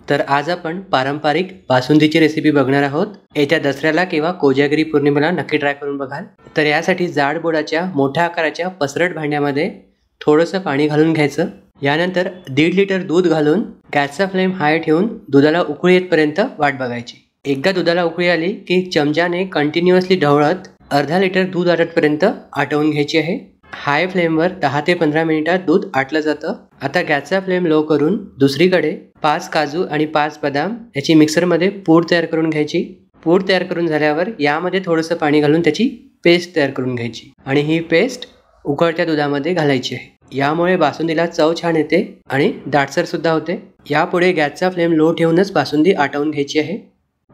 तर आज आपण पारंपरिक बासुंदीची रेसिपी बघणार आहोत। येत्या दसऱ्याला किंवा कोजागिरी पौर्णिमेला नक्की ट्राय करून बघाल। तर यासाठी जाड बोडाच्या मोठ्या आकाराच्या पसरट भांड्यामध्ये थोडंसं पाणी घालून घ्यायचं। यानंतर 1.5 लिटर दूध घालून गॅसचा फ्लेम हाय ठेवून दुधाला उकळी येतपर्यंत वाट बघायची। एकदा दुधाला उकळी आली की चमच्याने कंटिन्युअसली ढवळत अर्धा लिटर दूध आटतपर्यंत आटवून घ्यायची आहे। हाय फ्लेमवर 10 ते 15 मिनिटात दूध आटलं जातं। आता गॅसचा फ्लेम लो करून दुसरीकडे 5 काजू आणि 5 बदाम याची मिक्सरमध्ये पूड तयार करून घ्यायची। पूड तयार करून झाल्यावर यामध्ये थोडंसं पाणी घालून त्याची पेस्ट तयार करून घ्यायची आणि ही पेस्ट उकळत्या दुधामध्ये घालायची आहे। यामुळे बासुंदीला चव छान येते आणि दाटसर सुद्धा होते। यापुढे गॅसचा फ्लेम लो ठेवूनच बासुंदी आटवून घ्यायची आहे।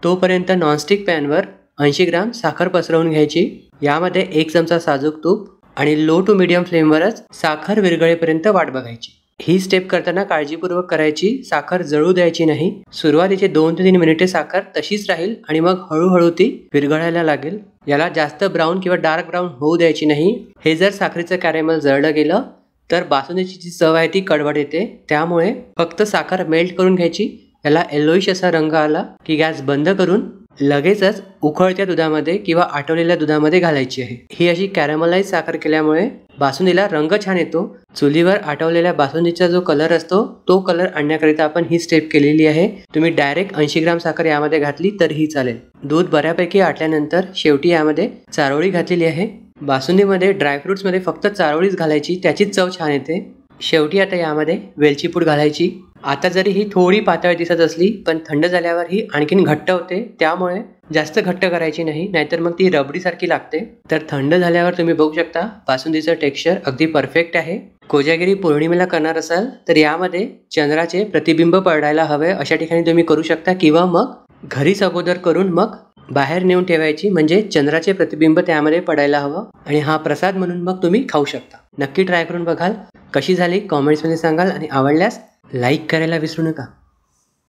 तोपर्यंत नॉनस्टिक पॅनवर 80 ग्राम साखर पसरवून घ्यायची। यामध्ये 1 चमचा साजूक तूप आणि लो टू मीडियम फ्लेमवरच साखर विरघळेपर्यंत वाट बघायची। ही स्टेप करताना काळजीपूर्वक करायची, साखर जळू द्यायची नाही। सुरुवातीचे 2 ते 3 मिनिटे साखर तशीच राहील आणि मग हळूहळू ती विरघळायला लागेल। याला जास्त ब्राऊन किंवा डार्क ब्राऊन होऊ द्यायची नाही। हे जर साखरेचं कॅरेमल जळलं गेलं तर बासुंदीची जी चव आहे ती कडवट येते। त्यामुळे फक्त साखर मेल्ट करून घ्यायची। याला येलोइश असा रंग आला की गॅस बंद करून लगेचच उकळत्या दुधामध्ये किंवा आटवलेल्या दुधामध्ये घालायची आहे। ही अशी कॅरेमलाइज साखर केल्यामुळे बासुंदीला रंग छान येतो। चुलीवर आटवलेल्या बासुंदीचा जो कलर असतो तो कलर आणण्याकरिता आपण ही स्टेप केलेली आहे। तुम्ही डायरेक्ट 80 ग्राम साखर यामध्ये घातली तरीही चालेल। दूध बऱ्यापैकी आटल्यानंतर शेवटी यामध्ये चारोळी घातलेली आहे। बासुंदीमध्ये ड्रायफ्रुट्समध्ये फक्त चारोळीच घालायची, त्याचीच चव छान येते। शेवटी आता यामध्ये वेलची पूड घालायची। आता जरी ही थोडी पातळ दिसत असली पण थंड झाल्यावर ही आणखीन घट्ट होते। त्यामुळे जास्त घट्ट करायची नाही, नाहीतर मग ती रबडी सारखी लागते। तर थंड झाल्यावर तुम्ही बघू शकता बासुंदीचं टेक्स्चर अगदी परफेक्ट आहे। कोजागिरी पौर्णिमेला करणार असाल तर यामध्ये चंद्राचे प्रतिबिंब पडायला हवे अशा ठिकाणी तुम्ही करू शकता, किंवा मग घरीच अगोदर करून मग बाहेर नेऊन ठेवायची, म्हणजे चंद्राचे प्रतिबिंब त्यामध्ये पडायला हवं आणि हा प्रसाद म्हणून मग तुम्ही खाऊ शकता। नक्की ट्राय करून बघाल। कशी झाली कॉमेंट्समध्ये सांगाल आणि आवडल्यास लाईक करायला विसरू नका।